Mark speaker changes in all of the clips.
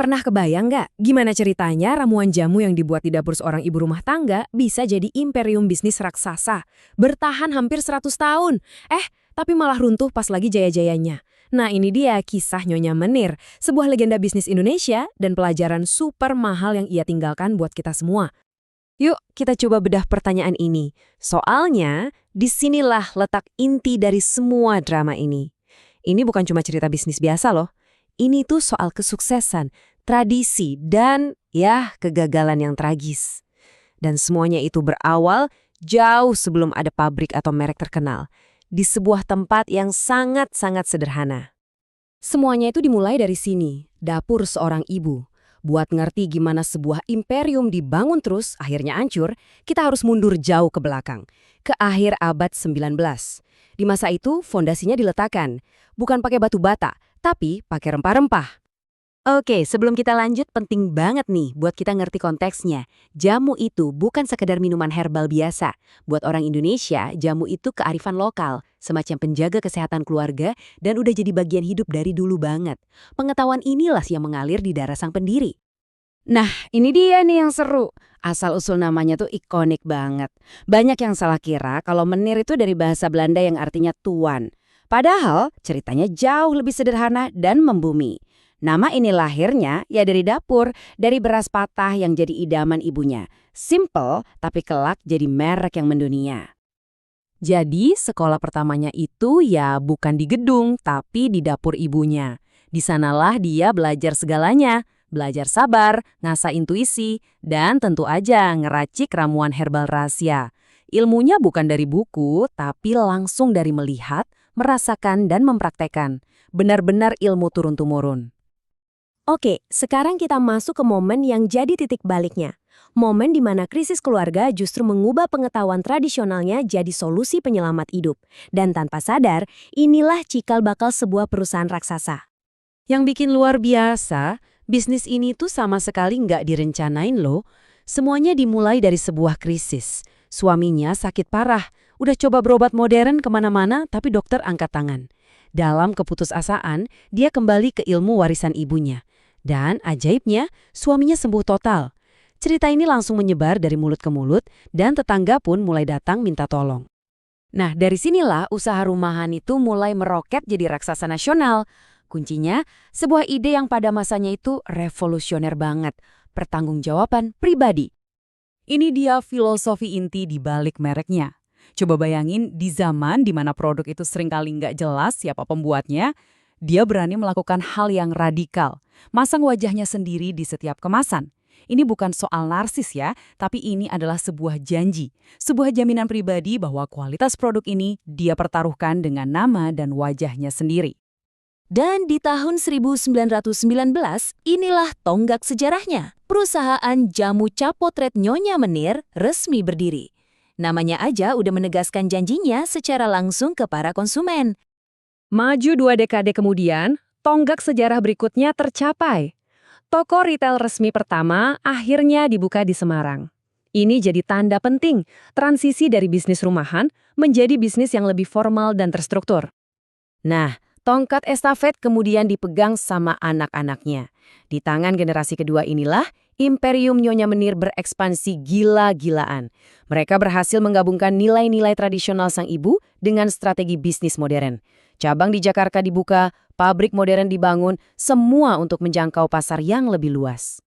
Speaker 1: Pernah kebayang nggak gimana ceritanya ramuan jamu yang dibuat di dapur seorang ibu rumah tangga bisa jadi imperium bisnis raksasa, bertahan hampir 100 tahun. Tapi malah runtuh pas lagi jaya-jayanya. Nah ini dia kisah Nyonya Menir, sebuah legenda bisnis Indonesia dan pelajaran super mahal yang ia tinggalkan buat kita semua. Yuk kita coba bedah pertanyaan ini. Soalnya, disinilah letak inti dari semua drama ini. Ini bukan cuma cerita bisnis biasa loh. Ini tuh soal kesuksesan, tradisi, dan ya kegagalan yang tragis. Dan semuanya itu berawal jauh sebelum ada pabrik atau merek terkenal. Di sebuah tempat yang sangat-sangat sederhana. Semuanya itu dimulai dari sini, dapur seorang ibu. Buat ngerti gimana sebuah imperium dibangun terus, akhirnya hancur, kita harus mundur jauh ke belakang, ke akhir abad 19. Di masa itu, fondasinya diletakkan, bukan pakai batu bata, tapi pakai rempah-rempah. Oke, sebelum kita lanjut, penting banget nih buat kita ngerti konteksnya. Jamu itu bukan sekedar minuman herbal biasa. Buat orang Indonesia, jamu itu kearifan lokal, semacam penjaga kesehatan keluarga, dan udah jadi bagian hidup dari dulu banget. Pengetahuan inilah yang mengalir di darah sang pendiri. Nah, ini dia nih yang seru. Asal-usul namanya tuh ikonik banget. Banyak yang salah kira kalau menir itu dari bahasa Belanda yang artinya tuan. Padahal ceritanya jauh lebih sederhana dan membumi. Nama ini lahirnya ya dari dapur, dari beras patah yang jadi idaman ibunya. Simple, tapi kelak jadi merek yang mendunia. Jadi sekolah pertamanya itu ya bukan di gedung, tapi di dapur ibunya. Di sanalah dia belajar segalanya. Belajar sabar, ngasah intuisi, dan tentu aja ngeracik ramuan herbal rahasia. Ilmunya bukan dari buku, tapi langsung dari melihat, merasakan, dan mempraktekkan. Benar-benar ilmu turun-temurun. Oke, sekarang kita masuk ke momen yang jadi titik baliknya. Momen di mana krisis keluarga justru mengubah pengetahuan tradisionalnya jadi solusi penyelamat hidup. Dan tanpa sadar, inilah cikal bakal sebuah perusahaan raksasa. Yang bikin luar biasa, bisnis ini tuh sama sekali nggak direncanain loh. Semuanya dimulai dari sebuah krisis. Suaminya sakit parah, udah coba berobat modern kemana-mana tapi dokter angkat tangan. Dalam keputusasaan, dia kembali ke ilmu warisan ibunya. Dan ajaibnya, suaminya sembuh total. Cerita ini langsung menyebar dari mulut ke mulut dan tetangga pun mulai datang minta tolong. Nah, dari sinilah usaha rumahan itu mulai meroket jadi raksasa nasional. Kuncinya, sebuah ide yang pada masanya itu revolusioner banget, pertanggungjawaban pribadi. Ini dia filosofi inti di balik mereknya. Coba bayangin di zaman di mana produk itu seringkali nggak jelas siapa pembuatnya, dia berani melakukan hal yang radikal, masang wajahnya sendiri di setiap kemasan. Ini bukan soal narsis ya, tapi ini adalah sebuah janji, sebuah jaminan pribadi bahwa kualitas produk ini dia pertaruhkan dengan nama dan wajahnya sendiri. Dan di tahun 1919, inilah tonggak sejarahnya. Perusahaan jamu cap potret Nyonya Menir resmi berdiri. Namanya aja udah menegaskan janjinya secara langsung ke para konsumen. Maju 2 dekade kemudian, tonggak sejarah berikutnya tercapai. Toko retail resmi pertama akhirnya dibuka di Semarang. Ini jadi tanda penting, transisi dari bisnis rumahan menjadi bisnis yang lebih formal dan terstruktur. Nah, tongkat estafet kemudian dipegang sama anak-anaknya. Di tangan generasi kedua inilah, Imperium Nyonya Menir berekspansi gila-gilaan. Mereka berhasil menggabungkan nilai-nilai tradisional sang ibu dengan strategi bisnis modern. Cabang di Jakarta dibuka, pabrik modern dibangun, semua untuk menjangkau pasar yang lebih luas.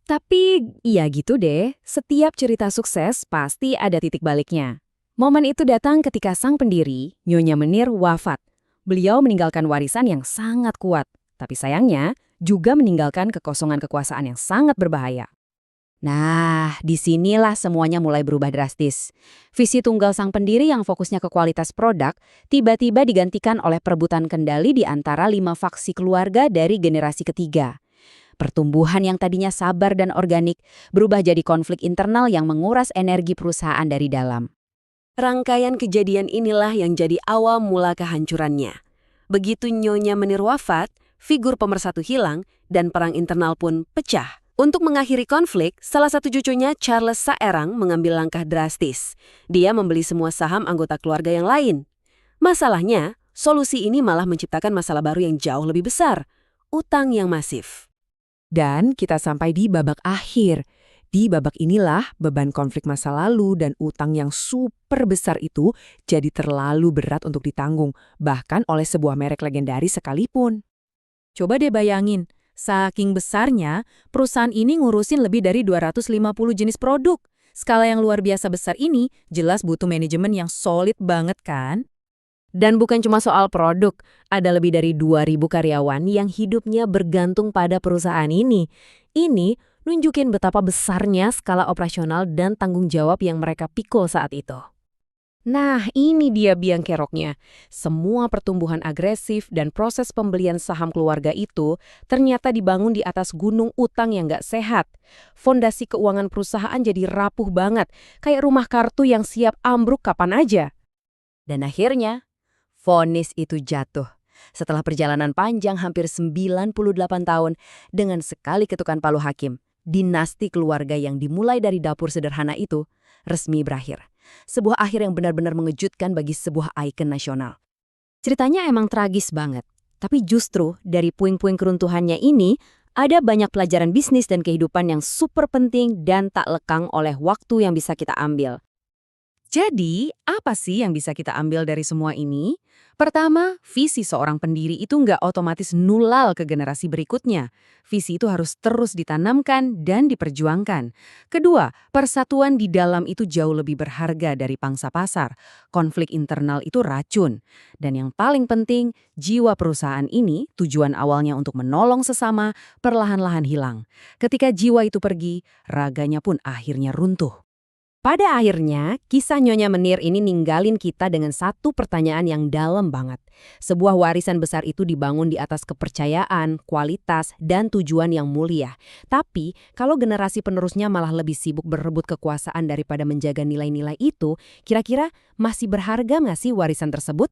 Speaker 1: Tapi, iya gitu deh, setiap cerita sukses pasti ada titik baliknya. Momen itu datang ketika sang pendiri, Nyonya Menir, wafat. Beliau meninggalkan warisan yang sangat kuat, tapi sayangnya juga meninggalkan kekosongan kekuasaan yang sangat berbahaya. Nah, disinilah semuanya mulai berubah drastis. Visi tunggal sang pendiri yang fokusnya ke kualitas produk, tiba-tiba digantikan oleh perebutan kendali di antara 5 faksi keluarga dari generasi ketiga. Pertumbuhan yang tadinya sabar dan organik berubah jadi konflik internal yang menguras energi perusahaan dari dalam. Rangkaian kejadian inilah yang jadi awal mula kehancurannya. Begitu Nyonya Menir wafat, figur pemersatu hilang, dan perang internal pun pecah. Untuk mengakhiri konflik, salah satu cucunya Charles Saerang mengambil langkah drastis. Dia membeli semua saham anggota keluarga yang lain. Masalahnya, solusi ini malah menciptakan masalah baru yang jauh lebih besar, utang yang masif. Dan kita sampai di babak akhir. Di babak inilah beban konflik masa lalu dan utang yang super besar itu jadi terlalu berat untuk ditanggung, bahkan oleh sebuah merek legendaris sekalipun.
Speaker 2: Coba deh bayangin, saking besarnya, perusahaan ini ngurusin lebih dari 250 jenis produk. Skala yang luar biasa besar ini jelas butuh manajemen yang solid banget kan?
Speaker 1: Dan bukan cuma soal produk, ada lebih dari 2.000 karyawan yang hidupnya bergantung pada perusahaan ini. Ini nunjukin betapa besarnya skala operasional dan tanggung jawab yang mereka pikul saat itu. Nah, ini dia biang keroknya. Semua pertumbuhan agresif dan proses pembelian saham keluarga itu ternyata dibangun di atas gunung utang yang nggak sehat. Fondasi keuangan perusahaan jadi rapuh banget, kayak rumah kartu yang siap ambruk kapan aja. Dan akhirnya, vonis itu jatuh. Setelah perjalanan panjang hampir 98 tahun dengan sekali ketukan palu hakim, dinasti keluarga yang dimulai dari dapur sederhana itu resmi berakhir. Sebuah akhir yang benar-benar mengejutkan bagi sebuah ikon nasional. Ceritanya emang tragis banget, tapi justru dari puing-puing keruntuhannya ini, ada banyak pelajaran bisnis dan kehidupan yang super penting dan tak lekang oleh waktu yang bisa kita ambil. Jadi, apa sih yang bisa kita ambil dari semua ini? Pertama, visi seorang pendiri itu nggak otomatis nular ke generasi berikutnya. Visi itu harus terus ditanamkan dan diperjuangkan. Kedua, persatuan di dalam itu jauh lebih berharga dari pangsa pasar. Konflik internal itu racun. Dan yang paling penting, jiwa perusahaan ini, tujuan awalnya untuk menolong sesama, perlahan-lahan hilang. Ketika jiwa itu pergi, raganya pun akhirnya runtuh. Pada akhirnya, kisah Nyonya Menir ini ninggalin kita dengan satu pertanyaan yang dalam banget. Sebuah warisan besar itu dibangun di atas kepercayaan, kualitas, dan tujuan yang mulia. Tapi, kalau generasi penerusnya malah lebih sibuk berebut kekuasaan daripada menjaga nilai-nilai itu, kira-kira masih berharga nggak sih warisan tersebut?